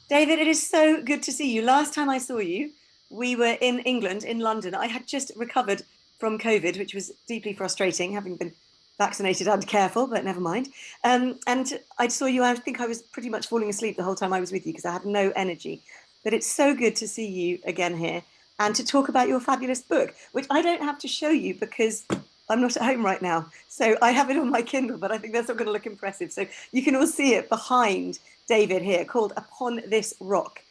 David, it is so good to see you. Last time I saw you, we were in England, in London. I had just recovered from COVID, which was deeply frustrating, having been vaccinated and careful, but never mind. And I saw you, I think I was pretty much falling asleep the whole time I was with you because I had no energy. But it's so good to see you again here and to talk about your fabulous book, which I don't have to show you because I'm not at home right now. So I have it on my Kindle, but I think that's not going to look impressive. So you can all see it behind David here, called Upon This Rock.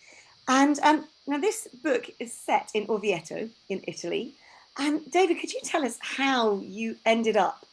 And now this book is set in Orvieto in Italy. And David, could you tell us how you ended up,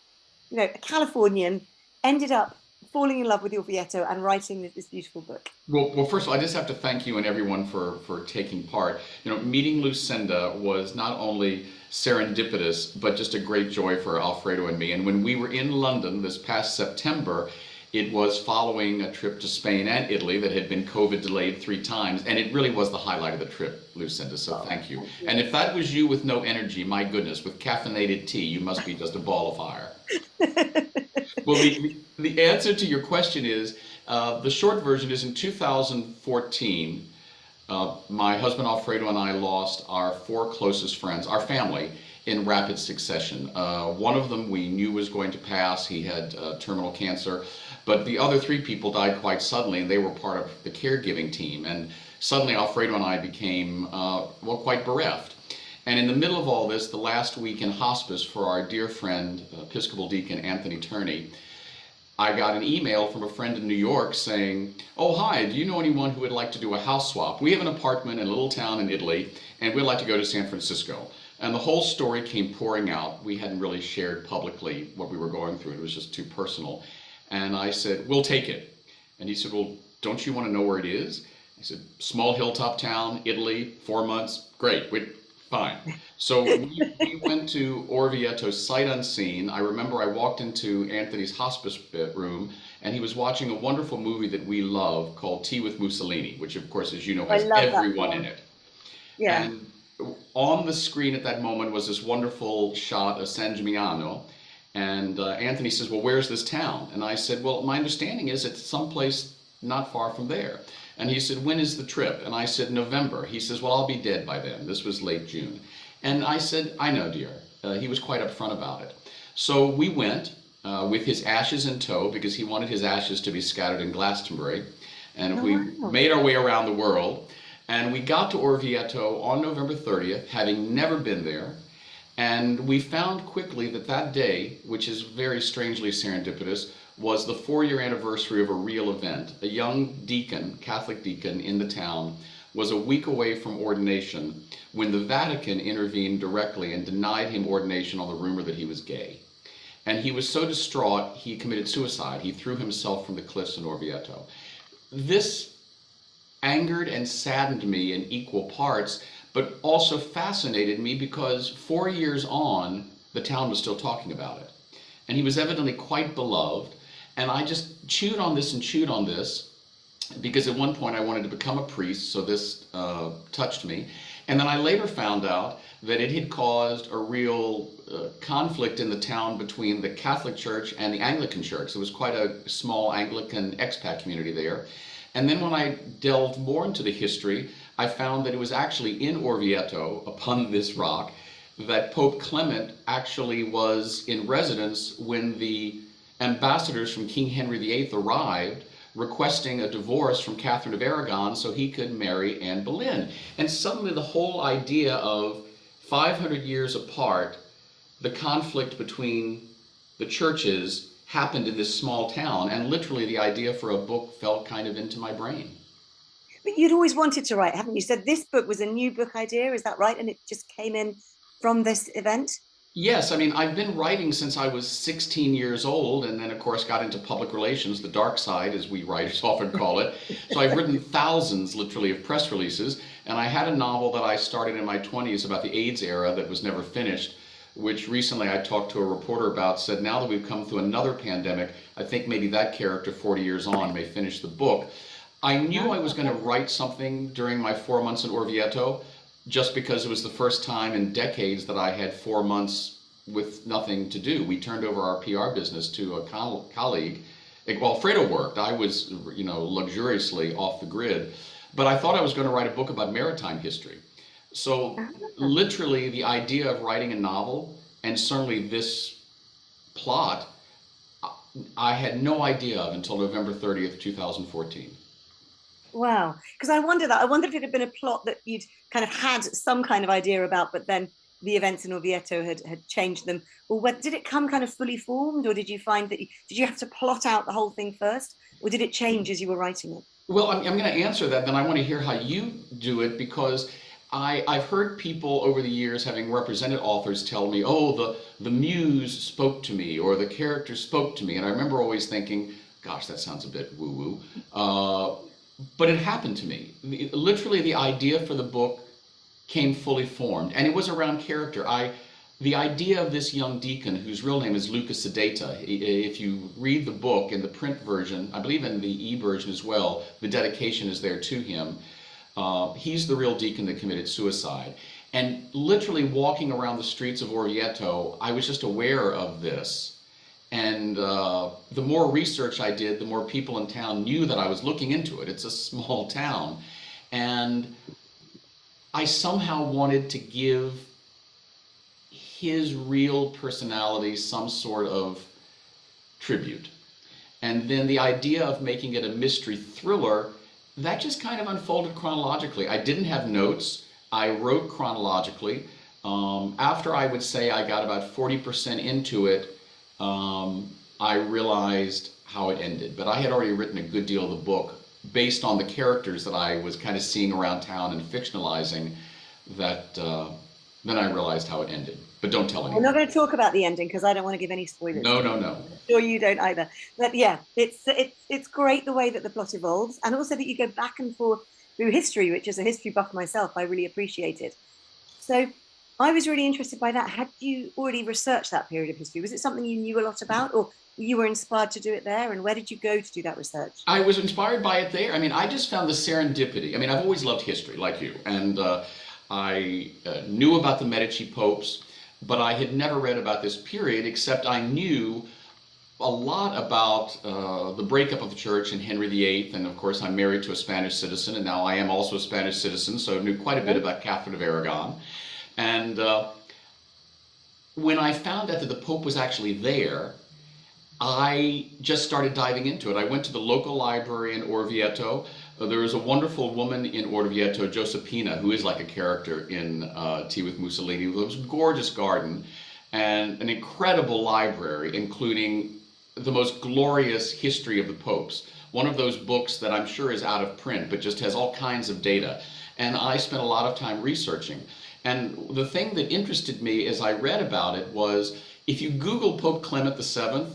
a Californian, ended up falling in love with Orvieto and writing this beautiful book? Well, first of all, I just have to thank you and everyone for taking part. Meeting Lucinda was not only serendipitous, but just a great joy for Alfredo and me. And when we were in London this past September, it was following a trip to Spain and Italy that had been COVID delayed 3 times, and it really was the highlight of the trip, Lucinda, so thank you. And if that was you with no energy, my goodness, with caffeinated tea, you must be just a ball of fire. Well, the answer to your question is, the short version is in 2014, my husband Alfredo and I lost our 4 closest friends, our family, in rapid succession. One of them we knew was going to pass. He had terminal cancer. But the other 3 people died quite suddenly, and they were part of the caregiving team. And suddenly Alfredo and I became, quite bereft. And in the middle of all this, the last week in hospice for our dear friend, Episcopal Deacon Anthony Turney, I got an email from a friend in New York saying, "Oh, hi, do you know anyone who would like to do a house swap? We have an apartment in a little town in Italy, and we'd like to go to San Francisco." And the whole story came pouring out. We hadn't really shared publicly what we were going through. It was just too personal. And I said, "We'll take it." And he said, "Well, don't you want to know where it is?" I said, "Small hilltop town, Italy, 4 months, great, fine." So we went to Orvieto sight unseen. I remember I walked into Anthony's hospice room, and he was watching a wonderful movie that we love called Tea with Mussolini, which of course, as you know, I has love that everyone in film. it. Yeah. And on the screen at that moment was this wonderful shot of San Gimignano. And Anthony says, "Well, where's this town?" And I said, "Well, my understanding is it's someplace not far from there." And he said, "When is the trip?" And I said, "November." He says, "Well, I'll be dead by then." This was late June. And I said, "I know, dear." He was quite upfront about it. So we went with his ashes in tow because he wanted his ashes to be scattered in Glastonbury. And Oh, we wow. made our way around the world. And we got to Orvieto on November 30th, having never been there. And we found quickly that that day, which is very strangely serendipitous, was the 4-year anniversary of a real event. A young deacon, Catholic deacon in the town, was a week away from ordination when the Vatican intervened directly and denied him ordination on the rumor that he was gay. And he was so distraught, he committed suicide. He threw himself from the cliffs in Orvieto. This angered and saddened me in equal parts, but also fascinated me because 4 years on, the town was still talking about it. And he was evidently quite beloved. And I just chewed on this and chewed on this because at one point I wanted to become a priest, so this touched me. And then I later found out that it had caused a real conflict in the town between the Catholic Church and the Anglican Church. There was quite a small Anglican expat community there. And then when I delved more into the history, I found that it was actually in Orvieto, upon this rock, that Pope Clement actually was in residence when the ambassadors from King Henry VIII arrived, requesting a divorce from Catherine of Aragon so he could marry Anne Boleyn. And suddenly the whole idea of 500 years apart, the conflict between the churches happened in this small town, and literally the idea for a book fell kind of into my brain. But you'd always wanted to write, haven't you? Said this book was a new book idea, is that right? And it just came in from this event? Yes, I mean, I've been writing since I was 16 years old, and then, of course, got into public relations, the dark side, as we writers often call it. So I've written thousands, literally, of press releases, and I had a novel that I started in my 20s about the AIDS era that was never finished, which recently I talked to a reporter about, said now that we've come through another pandemic, I think maybe that character 40 years on may finish the book. I knew I was going to write something during my 4 months in Orvieto, just because it was the first time in decades that I had 4 months with nothing to do. We turned over our PR business to a colleague. Well, Fredo worked. I was, luxuriously off the grid. but I thought I was going to write a book about maritime history. So literally the idea of writing a novel, and certainly this plot, I had no idea of until November 30th, 2014. Wow. Because I wonder that. I wonder if it had been a plot that you'd kind of had some kind of idea about, but then the events in Orvieto had changed them. Or did it come kind of fully formed, or did you find that did you have to plot out the whole thing first, or did it change as you were writing it? Well, I'm going to answer that, then I want to hear how you do it, because I've heard people over the years, having represented authors, tell me, oh, the muse spoke to me, or the character spoke to me. And I remember always thinking, gosh, that sounds a bit woo-woo. But it happened to me. Literally, the idea for the book came fully formed, and it was around character. The idea of this young deacon, whose real name is Lucas Sedata, if you read the book in the print version, I believe in the e-version as well, the dedication is there to him. He's the real deacon that committed suicide. And literally walking around the streets of Orvieto, I was just aware of this. And the more research I did, the more people in town knew that I was looking into it. It's a small town. And I somehow wanted to give his real personality some sort of tribute. And then the idea of making it a mystery thriller, that just kind of unfolded chronologically. I didn't have notes. I wrote chronologically. After I would say I got about 40% into it, I realized how it ended. But I had already written a good deal of the book based on the characters that I was kind of seeing around town and fictionalizing, that then I realized how it ended. But don't tell anyone. We're not going to talk about the ending because I don't want to give any spoilers. No, no, no. I'm sure you don't either. But yeah, it's great the way that the plot evolves, and also that you go back and forth through history, which as a history buff myself, I really appreciated. So I was really interested by that. Had you already researched that period of history? Was it something you knew a lot about, or you were inspired to do it there? And where did you go to do that research? I was inspired by it there. I mean, I just found the serendipity. I mean, I've always loved history, like you, and I knew about the Medici popes, but I had never read about this period, except I knew a lot about the breakup of the church and Henry VIII, and of course I'm married to a Spanish citizen, and now I am also a Spanish citizen, so I knew quite a bit about Catherine of Aragon. And when I found out that the Pope was actually there, I just started diving into it. I went to the local library in Orvieto. There was a wonderful woman in Orvieto, Josephina, who is like a character in Tea with Mussolini. It was a gorgeous garden and an incredible library, including the most glorious history of the popes. One of those books that I'm sure is out of print, but just has all kinds of data. And I spent a lot of time researching. And the thing that interested me as I read about it was, if you Google Pope Clement VII,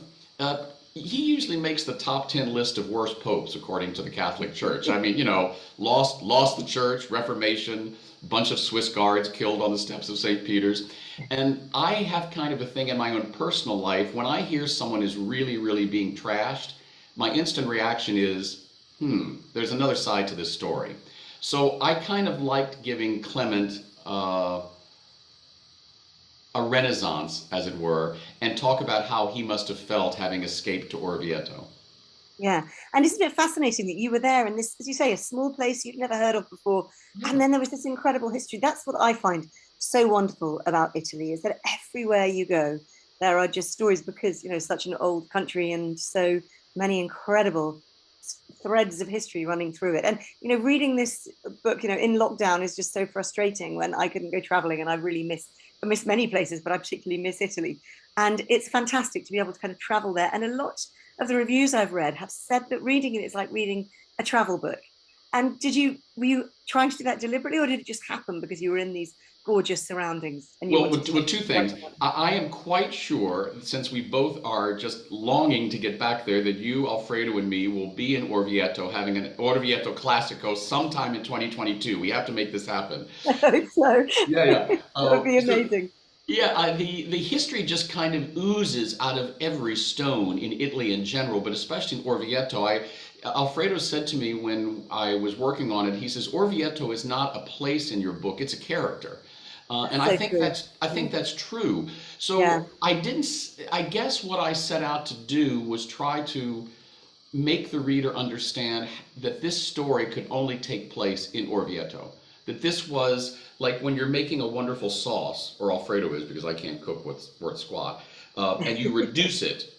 he usually makes the top 10 list of worst popes according to the Catholic Church. I mean, you know, lost the church, Reformation, bunch of Swiss guards killed on the steps of St. Peter's. And I have kind of a thing in my own personal life, when I hear someone is really, really being trashed, my instant reaction is, there's another side to this story. So I kind of liked giving Clement a renaissance, as it were, and talk about how he must have felt having escaped to Orvieto. Yeah, and isn't it fascinating that you were there in this, as you say, a small place you'd never heard of before, and then there was this incredible history. That's what I find so wonderful about Italy, is that everywhere you go, there are just stories, because, you know, such an old country and so many incredible threads of history running through it. And, you know, reading this book, you know, in lockdown is just so frustrating when I couldn't go traveling, and I really miss many places, but I particularly miss Italy. And it's fantastic to be able to kind of travel there. And a lot of the reviews I've read have said that reading it is like reading a travel book. And were you trying to do that deliberately, or did it just happen because you were in these gorgeous surroundings? And well, two things. I am quite sure, since we both are just longing to get back there, that you, Alfredo, and me will be in Orvieto, having an Orvieto Classico sometime in 2022. We have to make this happen. I hope so. Yeah. That would be amazing. The history just kind of oozes out of every stone in Italy in general, but especially in Orvieto. Alfredo said to me when I was working on it, he says, Orvieto is not a place in your book, it's a character. And I think that's true. So yeah. I guess what I set out to do was try to make the reader understand that this story could only take place in Orvieto. That this was like when you're making a wonderful sauce, or Alfredo is, because I can't cook worth squat, and you reduce it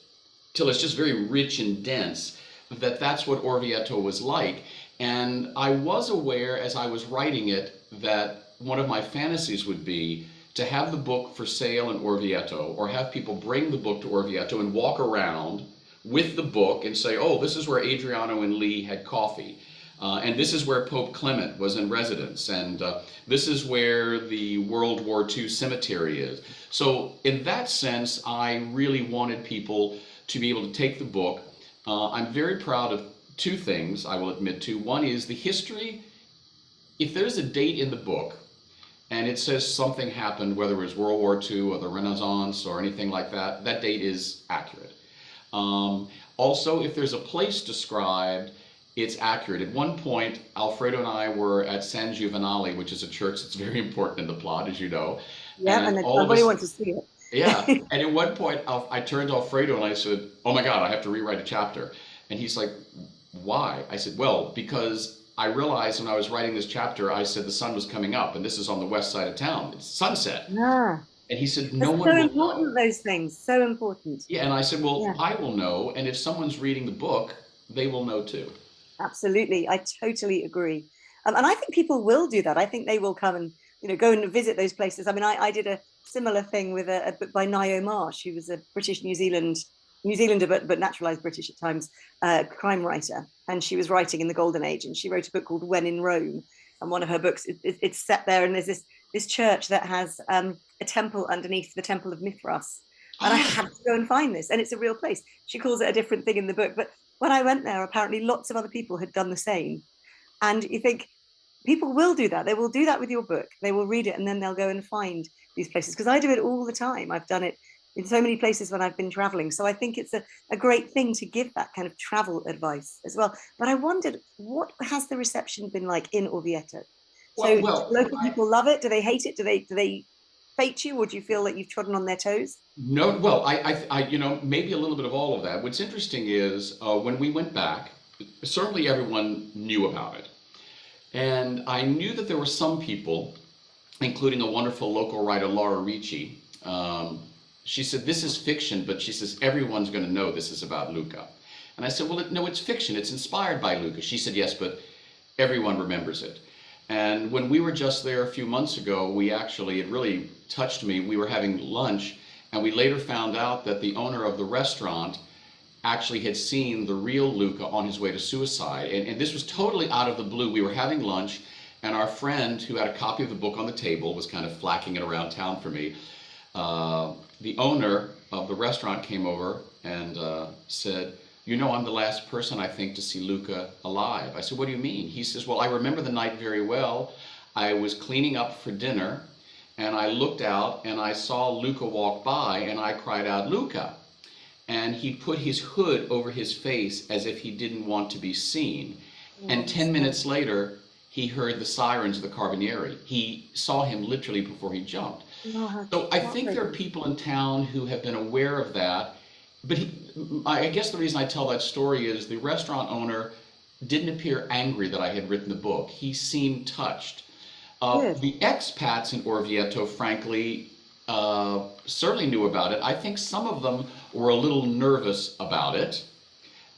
till it's just very rich and dense, that's what Orvieto was like. And I was aware as I was writing it that one of my fantasies would be to have the book for sale in Orvieto, or have people bring the book to Orvieto and walk around with the book and say, oh, this is where Adriano and Lee had coffee. And this is where Pope Clement was in residence. And this is where the World War II cemetery is. So in that sense, I really wanted people to be able to take the book. I'm very proud of two things, I will admit to. One is the history. If there's a date in the book and it says something happened, whether it was World War II or the Renaissance or anything like that, that date is accurate. Also, if there's a place described, it's accurate. At one point, Alfredo and I were at San Giovanale, which is a church that's very important in the plot, as you know. Yeah, and everybody wants to see it. Yeah, and at one point, I turned to Alfredo and I said, oh my God, I have to rewrite a chapter. And he's like, why? I said, well, because I realized when I was writing this chapter, I said the sun was coming up, and this is on the west side of town. It's sunset. Yeah. And he said, no one will know. So important, those things, so important. Yeah, and I said, well, yeah. I will know, and if someone's reading the book, they will know too. Absolutely, I totally agree. And I think people will do that. I think they will come and, go and visit those places. I mean, I did a similar thing with a book by Nio Marsh, who was a British New Zealander, but naturalized British at times, crime writer. And she was writing in the Golden Age, and she wrote a book called When in Rome. And one of her books, it's set there, and there's this church that has a temple underneath the Temple of Mithras. And I had to go and find this, and it's a real place. She calls it a different thing in the book, but when I went there, apparently lots of other people had done the same. And you think people will do that. They will do that with your book. They will read it, and then they'll go and find these places. Because I do it all the time. I've done it in so many places when I've been traveling. So I think it's a great thing to give that kind of travel advice as well. But I wondered, what has the reception been like in Orvieto? So local people love it? Do they hate it? Do they fate you, or do you feel that you've trodden on their toes? No, well, I maybe a little bit of all of that. What's interesting is when we went back, certainly everyone knew about it. And I knew that there were some people, including a wonderful local writer, Laura Ricci. She said, this is fiction, but she says, everyone's going to know this is about Luca. And I said, well, no, it's fiction. It's inspired by Luca. She said, yes, but everyone remembers it. And when we were just there a few months ago, it really touched me. We were having lunch, and we later found out that the owner of the restaurant actually had seen the real Luca on his way to suicide. And this was totally out of the blue. We were having lunch, and our friend who had a copy of the book on the table was kind of flacking it around town for me. The owner of the restaurant came over and said, I'm the last person, I think, to see Luca alive. I said, what do you mean? He says, well, I remember the night very well. I was cleaning up for dinner, and I looked out, and I saw Luca walk by, and I cried out, Luca. And he put his hood over his face as if he didn't want to be seen. And 10 minutes later, he heard the sirens of the Carabinieri. He saw him literally before he jumped. So I think there are people in town who have been aware of that. But I guess the reason I tell that story is the restaurant owner didn't appear angry that I had written the book. He seemed touched. The expats in Orvieto, frankly, certainly knew about it. I think some of them were a little nervous about it.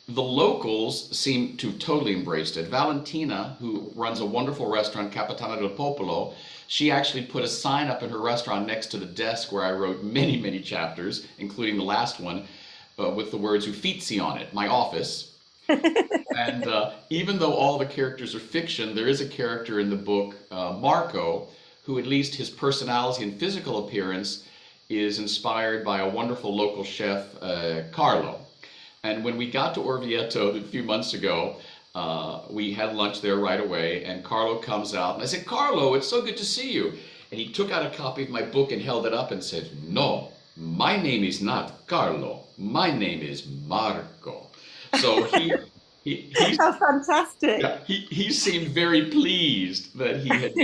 The locals seem to have totally embraced it. Valentina, who runs a wonderful restaurant, Capitana del Popolo, she actually put a sign up in her restaurant next to the desk where I wrote many, many chapters, including the last one, with the words Uffizi on it, my office. And even though all the characters are fiction, there is a character in the book, Marco, who at least his personality and physical appearance is inspired by a wonderful local chef, Carlo. And when we got to Orvieto a few months ago, we had lunch there right away, and Carlo comes out, and I said, Carlo, it's so good to see you. And he took out a copy of my book and held it up and said, no, my name is not Carlo, my name is Marco. So how fantastic. Yeah, he seemed very pleased that he had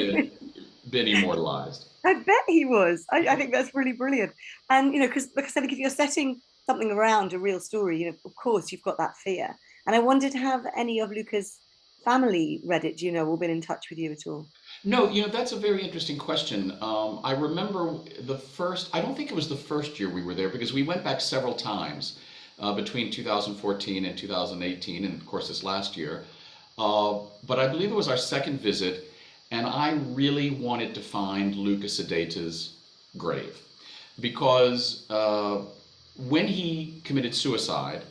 been immortalized. I bet he was. I think that's really brilliant. And, because I think if you're setting something around a real story, of course you've got that fear. And I wondered, have any of Luca's family read it, do you know, or been in touch with you at all? No, that's a very interesting question. I remember I don't think it was the first year we were there because we went back several times between 2014 and 2018, and of course this last year. But I believe it was our second visit, and I really wanted to find Luca Sedeta's grave because when he committed suicide,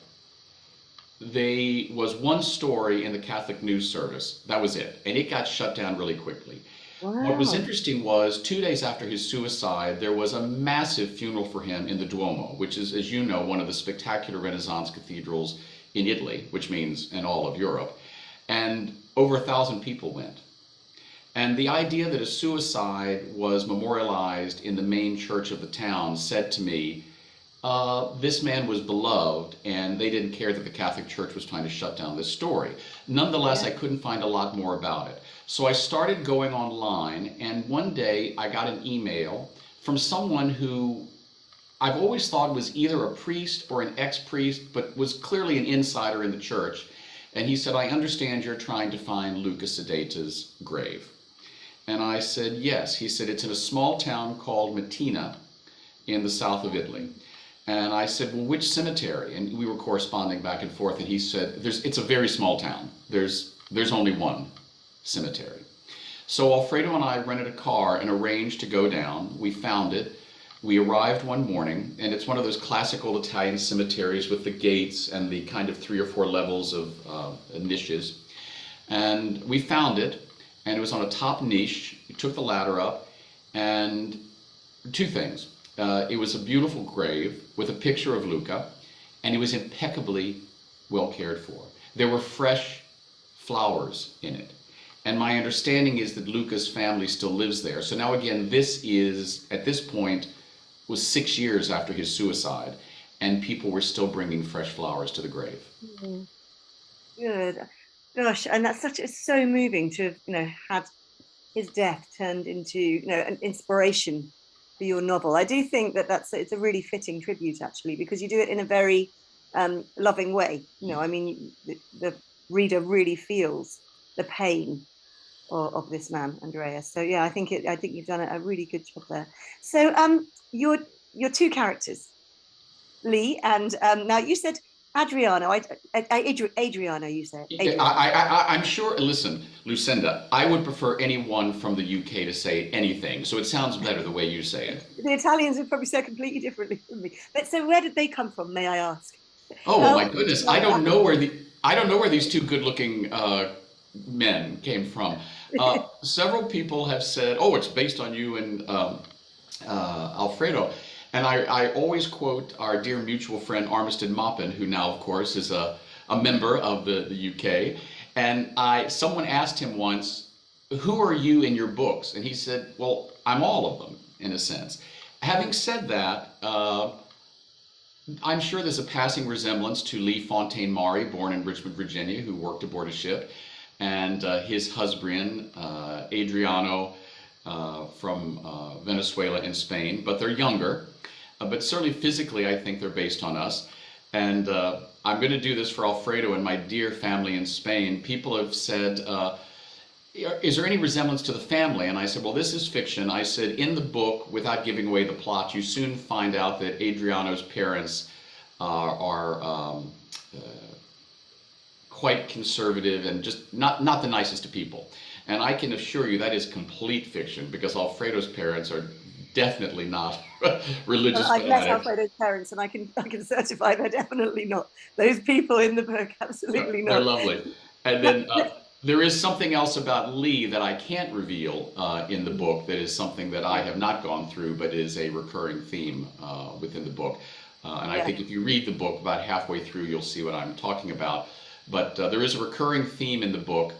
there was one story in the Catholic news service. That was it. And it got shut down really quickly. What was Wow. interesting was 2 days after his suicide, there was a massive funeral for him in the Duomo, which is, as you know, one of the spectacular Renaissance cathedrals in Italy, which means in all of Europe. And over 1,000 people went. And the idea that a suicide was memorialized in the main church of the town said to me, this man was beloved, and they didn't care that the Catholic Church was trying to shut down this story. Nonetheless, Yeah. I couldn't find a lot more about it. So I started going online, and one day I got an email from someone who I've always thought was either a priest or an ex-priest, but was clearly an insider in the church. And he said, I understand you're trying to find Luca Sedeta's grave. And I said, yes. He said, it's in a small town called Mattina in the south of Italy. And I said, well, which cemetery? And we were corresponding back and forth, and he said, it's a very small town. There's only one cemetery. So Alfredo and I rented a car and arranged to go down. We found it. We arrived one morning, and it's one of those classical Italian cemeteries with the gates and the kind of 3 or 4 levels of niches. And we found it, and it was on a top niche. We took the ladder up, and 2 things. It was a beautiful grave with a picture of Luca, and it was impeccably well cared for. There were fresh flowers in it. And my understanding is that Luca's family still lives there. So now again, this is, at this point, was 6 years after his suicide, and people were still bringing fresh flowers to the grave. Mm. Good. Gosh, and it's so moving to have, had his death turned into, an inspiration for your novel. I do think that it's a really fitting tribute, actually, because you do it in a very loving way. I mean, the reader really feels the pain of this man, Andreas. So yeah, I think you've done a really good job there. So your 2 characters, Lee and now you said Adriano. Adriano, you said. Adriano. I'm sure, listen, Lucinda, I would prefer anyone from the UK to say anything, so it sounds better the way you say it. The Italians would probably say completely differently from me. But so where did they come from, may I ask? Oh, well, my goodness, I don't know where these 2 good-looking men came from. Several people have said, oh, it's based on you and Alfredo. And I always quote our dear mutual friend Armistead Maupin, who now, of course, is a member of the UK. And someone asked him once, who are you in your books? And he said, well, I'm all of them, in a sense. Having said that, I'm sure there's a passing resemblance to Lee Fontaine Maury, born in Richmond, Virginia, who worked aboard a ship, and his husband, Adriano, from Venezuela and Spain, but they're younger. But certainly physically, I think they're based on us. And I'm going to do this for Alfredo and my dear family in Spain. People have said, is there any resemblance to the family? And I said, well, this is fiction. I said, in the book, without giving away the plot, you soon find out that Adriano's parents are quite conservative and just not the nicest of people. And I can assure you that is complete fiction, because Alfredo's parents are definitely not religious. Well, I've met Alfredo's parents, and I can certify they're definitely not those people in the book. Absolutely not. They're lovely. And then there is something else about Lee that I can't reveal in the book. That is something that I have not gone through, but is a recurring theme within the book. And I think if you read the book about halfway through, you'll see what I'm talking about. But there is a recurring theme in the book.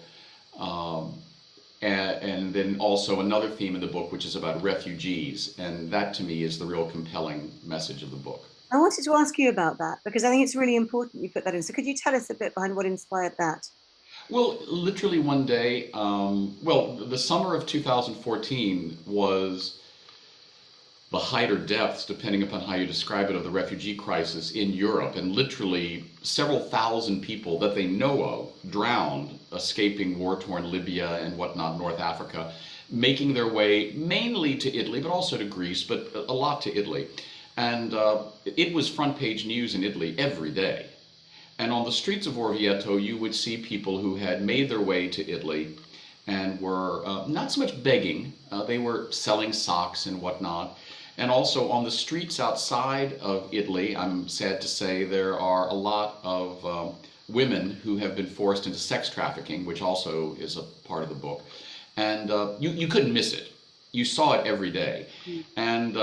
And then also another theme in the book, which is about refugees. And that, to me, is the real compelling message of the book. I wanted to ask you about that, because I think it's really important you put that in. So could you tell us a bit behind what inspired that? Well, literally one day, the summer of 2014 was the height or depths, depending upon how you describe it, of the refugee crisis in Europe, and literally several thousand people that they know of drowned, escaping war-torn Libya and whatnot, North Africa, making their way mainly to Italy, but also to Greece, but a lot to Italy. And it was front page news in Italy every day. And on the streets of Orvieto, you would see people who had made their way to Italy and were not so much begging, they were selling socks and whatnot. And also on the streets outside of Italy, I'm sad to say, there are a lot of women who have been forced into sex trafficking, which also is a part of the book. And you couldn't miss it. You saw it every day. And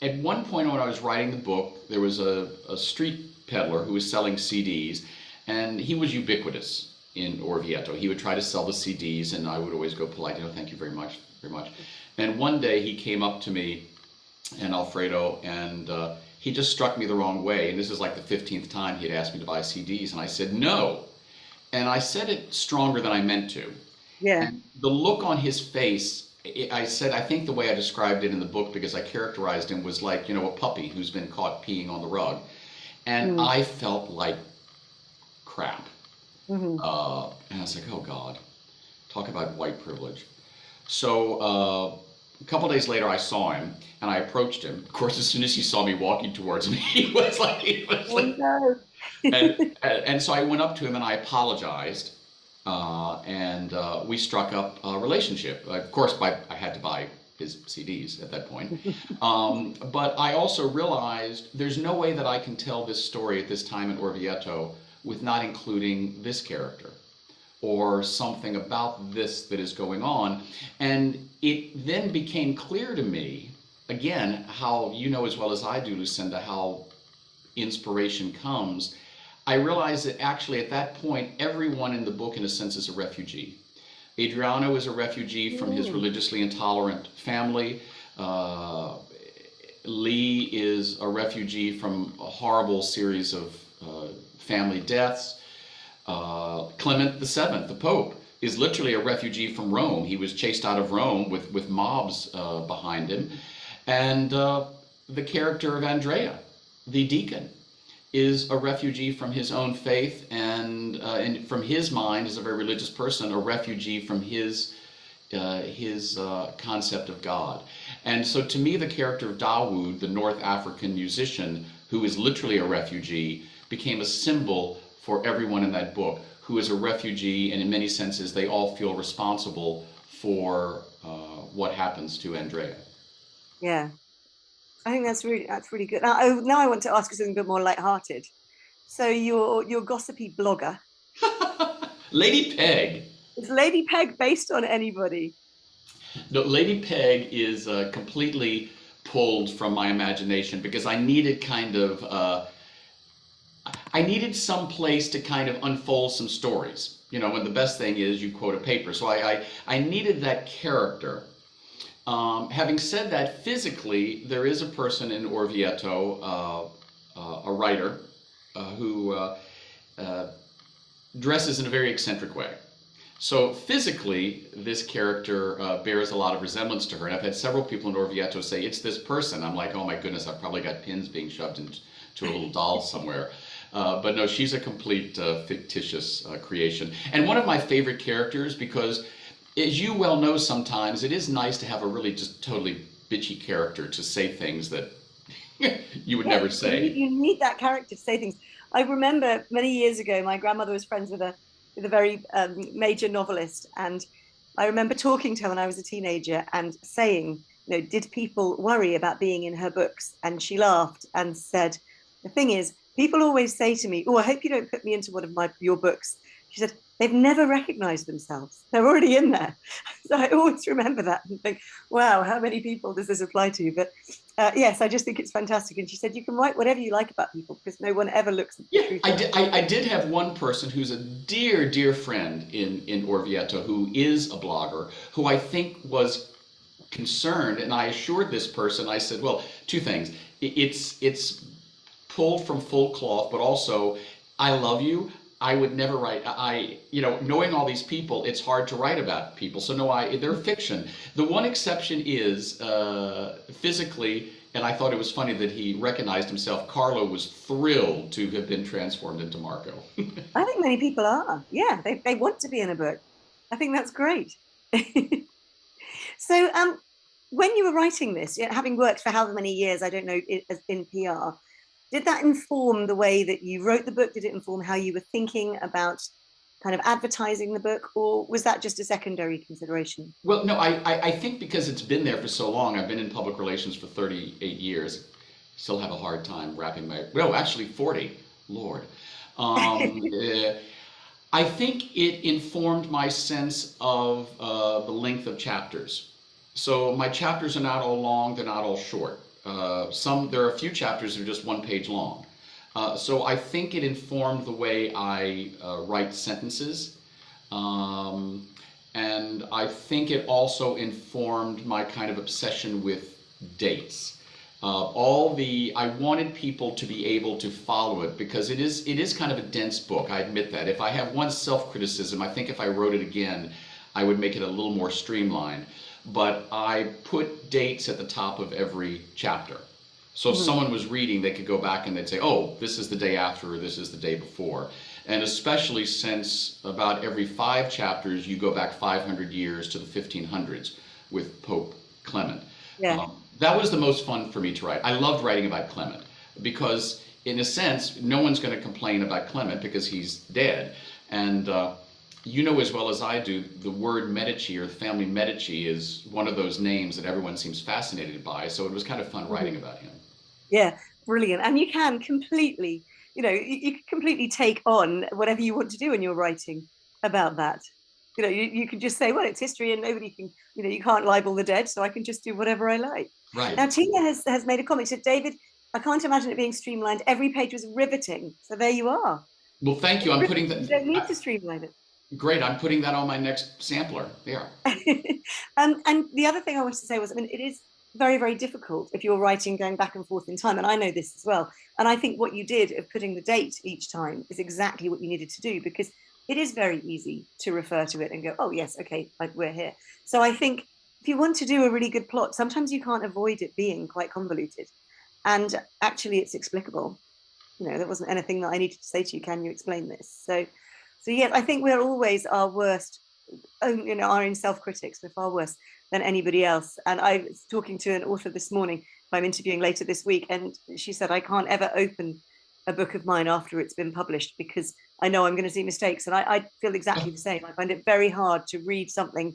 at one point when I was writing the book, there was a street peddler who was selling CDs, and he was ubiquitous in Orvieto. He would try to sell the CDs, and I would always go polite, thank you very much, very much. And one day he came up to me and Alfredo, and he just struck me the wrong way. And this is like the 15th time he had asked me to buy CDs, and I said no. And I said it stronger than I meant to. Yeah. And the look on his face, I said, I think the way I described it in the book, because I characterized him, was like, a puppy who's been caught peeing on the rug. And I felt like crap. And I was like, oh God, talk about white privilege. So a couple days later, I saw him and I approached him. Of course, as soon as he saw me walking towards me, he was like, no. and so I went up to him and I apologized. And we struck up a relationship. Of course, I had to buy his CDs at that point. But I also realized there's no way that I can tell this story at this time in Orvieto with not including this character or something about this that is going on. And it then became clear to me, again, how you know as well as I do, Lucinda, how inspiration comes. I realized that actually at that point, everyone in the book, in a sense, is a refugee. Adriano is a refugee from his religiously intolerant family. Lee is a refugee from a horrible series of family deaths. Clement VII, the Pope, is literally a refugee from Rome. He was chased out of Rome with mobs behind him. And the character of Andrea, the deacon, is a refugee from his own faith and from his mind, as a very religious person, a refugee from his concept of God. And so to me, the character of Dawood, the North African musician, who is literally a refugee, became a symbol for everyone in that book, who is a refugee, and in many senses, they all feel responsible for what happens to Andrea. Yeah. I think that's really good. Now I want to ask you something a bit more lighthearted. So you're gossipy blogger. Lady Peg. Is Lady Peg based on anybody? No, Lady Peg is completely pulled from my imagination because I needed I needed some place to kind of unfold some stories. And the best thing is you quote a paper. So I needed that character. Having said that, physically, there is a person in Orvieto, a writer, who dresses in a very eccentric way. So physically, this character bears a lot of resemblance to her. And I've had several people in Orvieto say, it's this person. I'm like, oh my goodness, I've probably got pins being shoved into a little doll somewhere. But no, she's a complete fictitious creation. And one of my favorite characters, because as you well know, sometimes it is nice to have a really just totally bitchy character to say things that you would never say. You need that character to say things. I remember many years ago, my grandmother was friends with a very major novelist, and I remember talking to her when I was a teenager and saying, did people worry about being in her books? And she laughed and said, the thing is, people always say to me, oh, I hope you don't put me into one of your books. She said, they've never recognized themselves. They're already in there. So I always remember that and think, wow, how many people does this apply to? But yes, I just think it's fantastic. And she said, you can write whatever you like about people because no one ever looks at the truth. I did have one person who's a dear, dear friend in Orvieto who is a blogger, who I think was concerned. And I assured this person, I said, well, two things. It's pulled from full cloth, but also, I love you. I would never write. Knowing all these people, it's hard to write about people. So no, they're fiction. The one exception is physically, and I thought it was funny that he recognized himself. Carlo was thrilled to have been transformed into Marco. I think many people are. Yeah, they want to be in a book. I think that's great. So, when you were writing this, having worked for however many years, I don't know, in PR, did that inform the way that you wrote the book? Did it inform how you were thinking about kind of advertising the book, or was that just a secondary consideration? Well, no, I think because it's been there for so long, I've been in public relations for 38 years, still have a hard time wrapping no, actually 40, Lord. I think it informed my sense of the length of chapters. So my chapters are not all long, they're not all short. There are a few chapters that are just 1 page long. So I think it informed the way I write sentences. And I think it also informed my kind of obsession with dates. I wanted people to be able to follow it because it is kind of a dense book. I admit that. If I have one self-criticism, I think if I wrote it again, I would make it a little more streamlined. But I put dates at the top of every chapter. So if someone was reading, they could go back and they'd say, oh, this is the day after, or this is the day before. And especially since about every 5 chapters, you go back 500 years to the 1500s with Pope Clement. Yeah. That was the most fun for me to write. I loved writing about Clement because, in a sense, no one's going to complain about Clement because he's dead. And you know as well as I do, the word Medici or the family Medici is one of those names that everyone seems fascinated by. So it was kind of fun writing about him. Yeah, brilliant. And you can completely, you can completely take on whatever you want to do when you're writing about that. You can just say, well, it's history and nobody can, you can't libel the dead, so I can just do whatever I like. Right. Now, Tina has made a comment. She said, David, I can't imagine it being streamlined. Every page was riveting. So there you are. Well, thank you. I'm putting that. You don't need to streamline it. Great. I'm putting that on my next sampler. There. And the other thing I wanted to say was, it is very, very difficult if you're writing going back and forth in time. And I know this as well. And I think what you did of putting the date each time is exactly what you needed to do, because it is very easy to refer to it and go, oh, yes, okay, we're here. So I think if you want to do a really good plot, sometimes you can't avoid it being quite convoluted. And actually, it's explicable. There wasn't anything that I needed to say to you. Can you explain this? So yes, I think we're always our worst, our own self-critics. We're far worse than anybody else. And I was talking to an author this morning who I'm interviewing later this week, and she said, I can't ever open a book of mine after it's been published because I know I'm going to see mistakes. And I feel exactly the same. I find it very hard to read something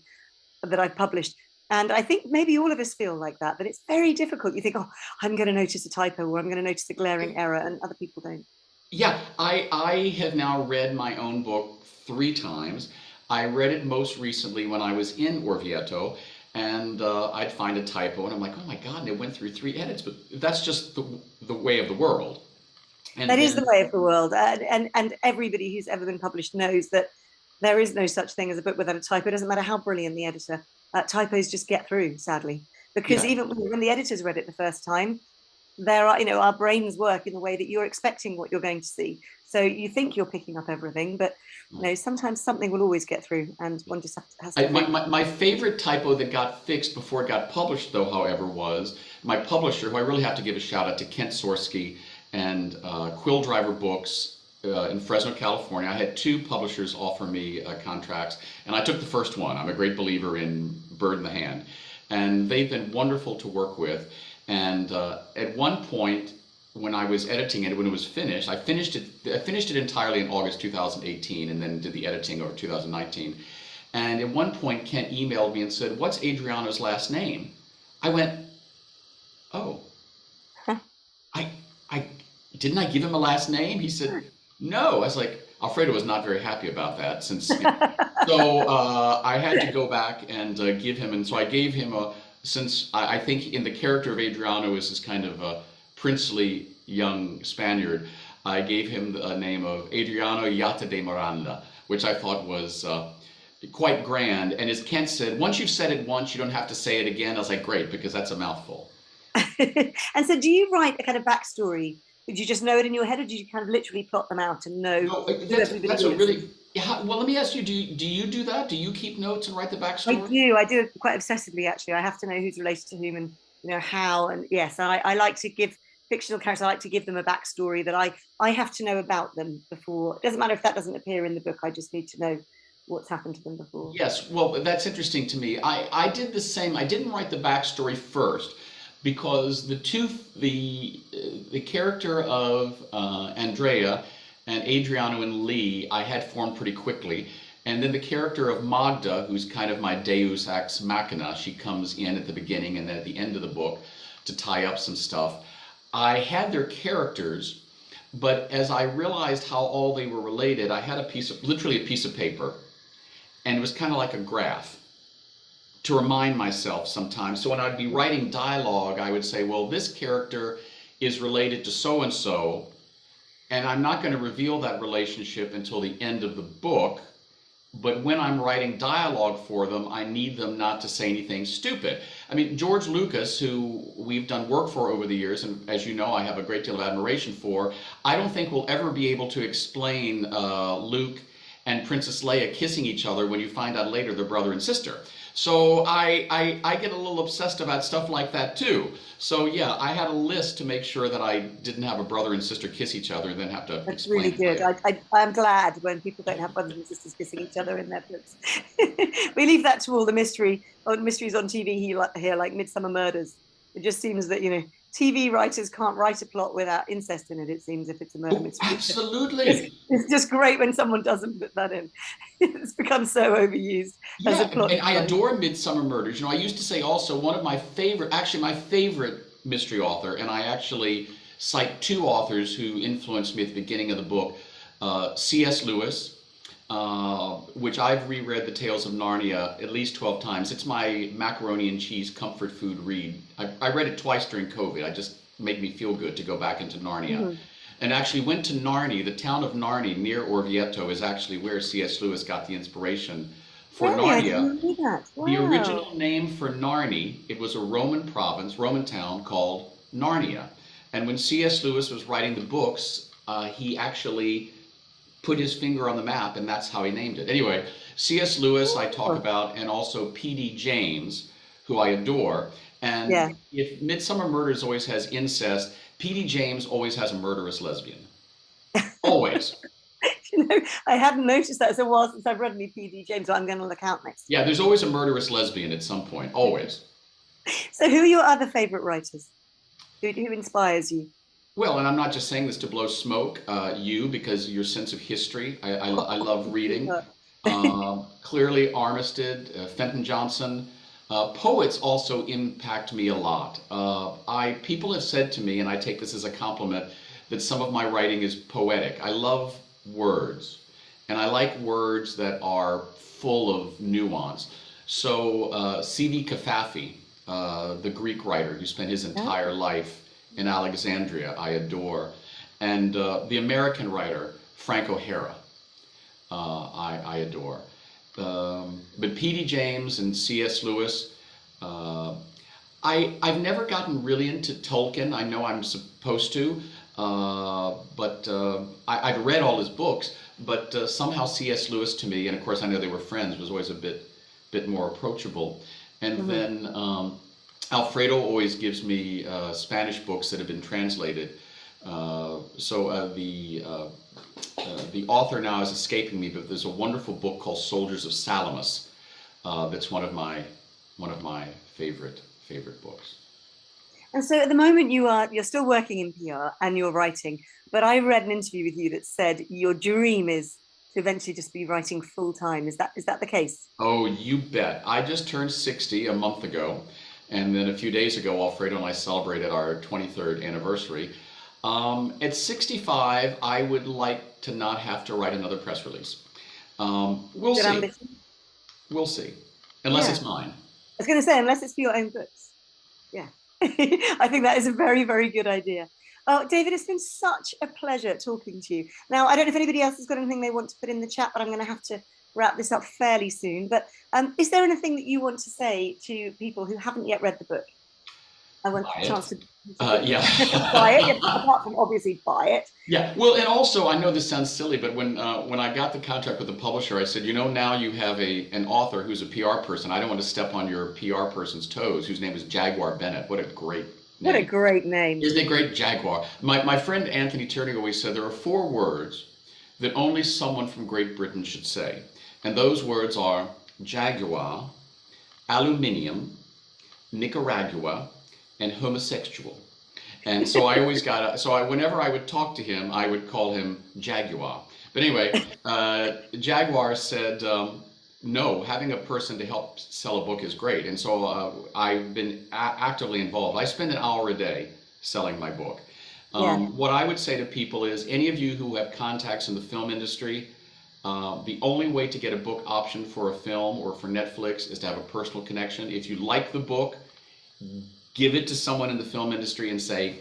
that I've published. And I think maybe all of us feel like that it's very difficult. You think, oh, I'm going to notice a typo, or I'm going to notice a glaring error, and other people don't. Yeah, I have now read my own book 3 times. I read it most recently when I was in Orvieto, and I'd find a typo, and I'm like, oh my God, and it went through 3 edits. But that's just the way of the world. And that is the way of the world. And everybody who's ever been published knows that there is no such thing as a book without a typo. It doesn't matter how brilliant the editor. Typos just get through, sadly. Because even when the editors read it the first time, there are, our brains work in the way that you're expecting what you're going to see. So you think you're picking up everything, but sometimes something will always get through, and one just has to. My favorite typo that got fixed before it got published, though, however, was my publisher, who I really have to give a shout out to, Kent Sorsky and Quill Driver Books in Fresno, California. I had 2 publishers offer me contracts, and I took the first one. I'm a great believer in bird in the hand, and they've been wonderful to work with. And at one point, when I was editing it, when it was finished, I finished it entirely in August 2018, and then did the editing over 2019. And at one point, Kent emailed me and said, "What's Adriano's last name?" I went, "Oh, I didn't I give him a last name?" He said, "No." I was like, Alfredo was not very happy about that, since so I had to go back and give him, and so I gave him since I think in the character of Adriano is this kind of a princely young Spaniard, I gave him the name of Adriano Yata de Miranda, which I thought was quite grand. And as Kent said, once you've said it once, you don't have to say it again. I was like, great, because that's a mouthful. And so do you write a kind of backstory Did you just know it in your head, or did you kind of literally plot them out and know No, who everybody that's a is? really, yeah. Well, let me ask you, do you do that? Do you keep notes and write the I backstory? do. I do it quite obsessively, actually. I have to know who's related to whom and how. And yes, I like to give fictional characters. I like to give them a backstory that I have to know about them before. It doesn't matter if that doesn't appear in the book. I just need to know what's happened to them before. Yes, well, that's interesting to me. I did the same. I didn't write the backstory first because the character of Andrea and Adriano and Lee I had formed pretty quickly, and then the character of Magda, who's kind of my Deus ex machina, she comes in at the beginning and then at the end of the book to tie up some stuff. I had their characters, but as I realized how all they were related, I had literally a piece of paper, and it was kind of like a graph to remind myself sometimes. So when I'd be writing dialogue, I would say, well, this character is related to so and so, and I'm not going to reveal that relationship until the end of the book. But when I'm writing dialogue for them, I need them not to say anything stupid. I mean, George Lucas, who we've done work for over the years, and as you know, I have a great deal of admiration for, I don't think we'll ever be able to explain Luke and Princess Leia kissing each other when you find out later they're brother and sister. So I get a little obsessed about stuff like that too. So yeah, I had a list to make sure that I didn't have a brother and sister kiss each other and then have to That's explain really it good. later. I'm glad when people don't have brothers and sisters kissing each other in their books. We leave that to all the mysteries on TV here, like Midsummer Murders. It just seems that TV writers can't write a plot without incest in it. It seems if it's a murder Oh, mystery, absolutely. it's just great when someone doesn't put that in. It's become so overused as a Yeah, plot and I device. adore Midsummer Murders. I used to say also one of my favorite, actually my favorite mystery author, and I actually cite two authors who influenced me at the beginning of the book, C.S. Lewis, which I've reread The Tales of Narnia at least 12 times. It's my macaroni and cheese comfort food read. I read it twice during COVID. It just made me feel good to go back into Narnia. Mhm. And actually went to Narni. The town of Narni near Orvieto is actually where C.S. Lewis got the inspiration for Really, I Narnia. didn't know that. The Wow. original name for Narni, it was a Roman province, Roman town called Narnia. And when C.S. Lewis was writing the books, he actually put his finger on the map, and that's how he named it. Anyway, C.S. Lewis I talk Oh, about, and also P.D. James, who I adore. And yeah. if Midsummer Murders always has incest, P.D. James always has a murderous lesbian. Always. I hadn't noticed that. It's a while since I've read any PD James, so I'm going to look out next Yeah, time. there's always a murderous lesbian at some point. Always. So, who are your other favorite writers? Who inspires you? Well, and I'm not just saying this to blow smoke, you, because your sense of history. I love reading. Clearly, Armistead, Fenton Johnson. Poets also impact me a lot. People have said to me, and I take this as a compliment, that some of my writing is poetic. I love words, and I like words that are full of nuance. So C.V. Cavafy, the Greek writer who spent his entire life in Alexandria, I adore. And the American writer, Frank O'Hara, I adore. But P.D. James and C.S. Lewis, I've never gotten really into Tolkien. I know I'm supposed to, but I've read all his books, but somehow C.S. Lewis to me, and of course I know they were friends, was always a bit more approachable. And then Alfredo always gives me Spanish books that have been translated. The author now is escaping me, but there's a wonderful book called Soldiers of Salamis. That's one of my favorite books. And so, at the moment, you're still working in PR and you're writing. But I read an interview with you that said your dream is to eventually just be writing full time. Is that the case? Oh, you bet. I just turned 60 a month ago, and then a few days ago, Alfredo and I celebrated our 23rd anniversary. At 65, I would like to not have to write another press release. We'll Good see. ambition. We'll see. Unless Yeah. it's mine. I was going to say, unless it's for your own books. Yeah. I think that is a very, very good idea. Oh, David, it's been such a pleasure talking to you. Now, I don't know if anybody else has got anything they want to put in the chat, but I'm going to have to wrap this up fairly soon. But is there anything that you want to say to people who haven't yet read the book? I want Buy a chance it. to Yeah. buy it. Apart from obviously buy it. Yeah, well, and also I know this sounds silly, but when I got the contract with the publisher, I said, now you have an author who's a PR person. I don't want to step on your PR person's toes, whose name is Jaguar Bennett. What a great What a name! great name. Isn't it great, Jaguar? My friend Anthony Tierney always said there are four words that only someone from Great Britain should say, and those words are Jaguar, aluminium, Nicaragua, and homosexual. And so I always whenever I would talk to him, I would call him Jaguar. But anyway, Jaguar said, no, having a person to help sell a book is great. And so I've been actively involved. I spend an hour a day selling my book. Yeah. What I would say to people is, any of you who have contacts in the film industry, the only way to get a book option for a film or for Netflix is to have a personal connection. If you like the book, give it to someone in the film industry and say,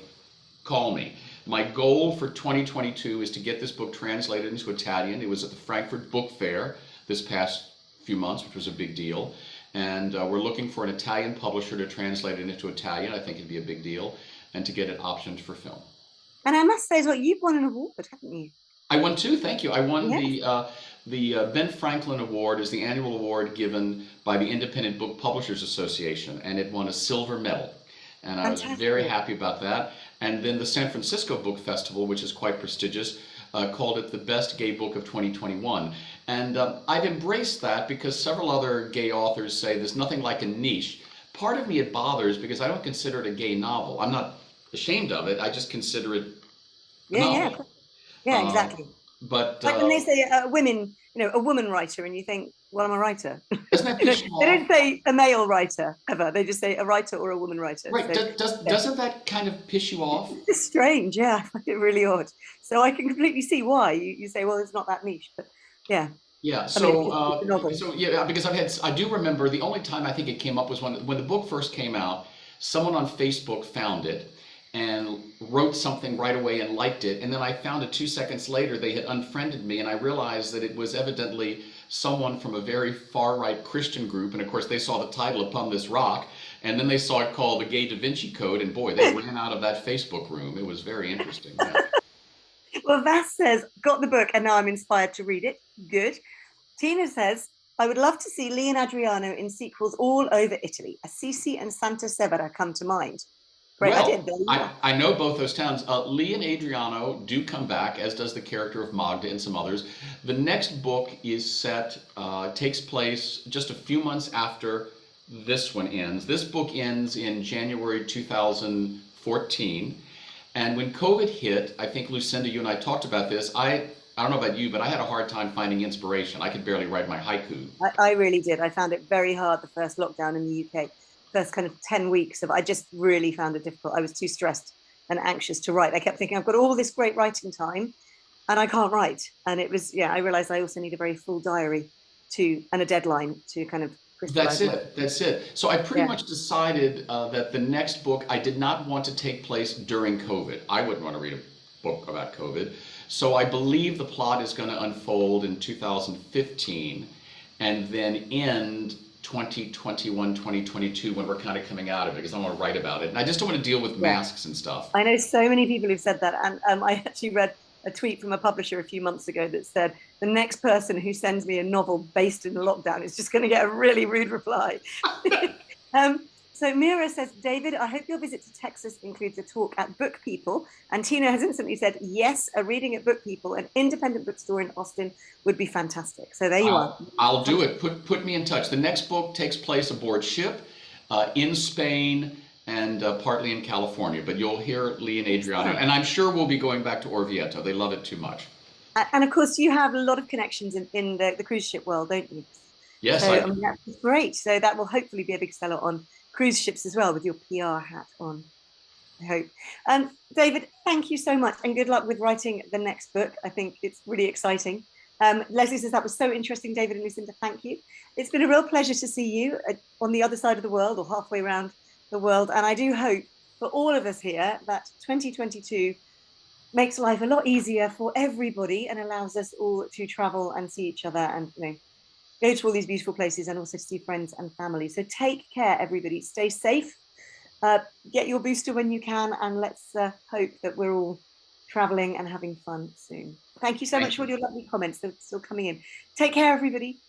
call me. My goal for 2022 is to get this book translated into Italian. It was at the Frankfurt Book Fair this past few months, which was a big deal. And we're looking for an Italian publisher to translate it into Italian. I think it'd be a big deal. And to get it optioned for film. And I must say as well, you've won an award, haven't you? I won two, thank you. I won Yes. the Ben Franklin Award, is the annual award given by the Independent Book Publishers Association, and it won a silver medal. And I was very happy about that. And then the San Francisco Book Festival, which is quite prestigious, called it the best gay book of 2021. And I've embraced that because several other gay authors say there's nothing like a niche. Part of me it bothers because I don't consider it a gay novel. I'm not ashamed of it. I just consider it a novel. Yeah, exactly. But Like when they say women, a woman writer, and you think, well, I'm a writer. doesn't that piss you They off? don't say a male writer ever. They just say a writer or a woman writer. Right. So, Doesn't that kind of piss you off? it's strange. Yeah, I find it really odd. So I can completely see why you say, well, it's not that niche, but yeah. Yeah. I mean, it's a novel. So yeah, because I do remember the only time I think it came up was when the book first came out. Someone on Facebook found it and wrote something right away and liked it, and then I found it 2 seconds later they had unfriended me, and I realized that it was evidently someone from a very far-right Christian group, and of course they saw the title Upon This Rock, and then they saw it called The Gay Da Vinci Code, and boy, they ran out of that Facebook room. It was very interesting. Yeah. Well, Vass says, got the book and now I'm inspired to read it. Good. Tina says, I would love to see Lee and Adriano in sequels all over Italy. Assisi and Santa Severa come to mind. Great idea. I know both those towns. Lee and Adriano do come back, as does the character of Magda and some others. The next book is takes place just a few months after this one ends. This book ends in January 2014. And when COVID hit, I think, Lucinda, you and I talked about this. I don't know about you, but I had a hard time finding inspiration. I could barely write my haiku. I really did. I found it very hard the first lockdown in the UK. First kind of 10 weeks I just really found it difficult. I was too stressed and anxious to write. I kept thinking, I've got all this great writing time and I can't write. And it was, I realized I also need a very full diary and a deadline to kind of crystallize. That's it. So I pretty much decided that the next book, I did not want to take place during COVID. I wouldn't want to read a book about COVID. So I believe the plot is going to unfold in 2015 and then end 2021, 2022, when we're kind of coming out of it, because I want to write about it. And I just don't want to deal with masks and stuff. I know so many people who've said that. And I actually read a tweet from a publisher a few months ago that said, the next person who sends me a novel based in the lockdown is just going to get a really rude reply. So Mira says, David, I hope your visit to Texas includes a talk at Book People. And Tina has instantly said, yes, a reading at Book People, an independent bookstore in Austin, would be fantastic. So there you are. I'll do it. Put me in touch. The next book takes place aboard ship in Spain and partly in California. But you'll hear Lee and Adriano. And I'm sure we'll be going back to Orvieto. They love it too much. And of course, you have a lot of connections in the cruise ship world, don't you? Yes, so, that's great. So that will hopefully be a big seller on cruise ships as well, with your PR hat on, I hope. David, thank you so much and good luck with writing the next book. I think it's really exciting. Leslie says that was so interesting, David and Lucinda, thank you. It's been a real pleasure to see you on the other side of the world or halfway around the world. And I do hope for all of us here that 2022 makes life a lot easier for everybody and allows us all to travel and see each other and, go to all these beautiful places and also see friends and family. So take care, everybody. Stay safe. Get your booster when you can, and let's hope that we're all traveling and having fun soon. Thank you so much Thank for all you. your lovely comments. They're still coming in. Take care, everybody.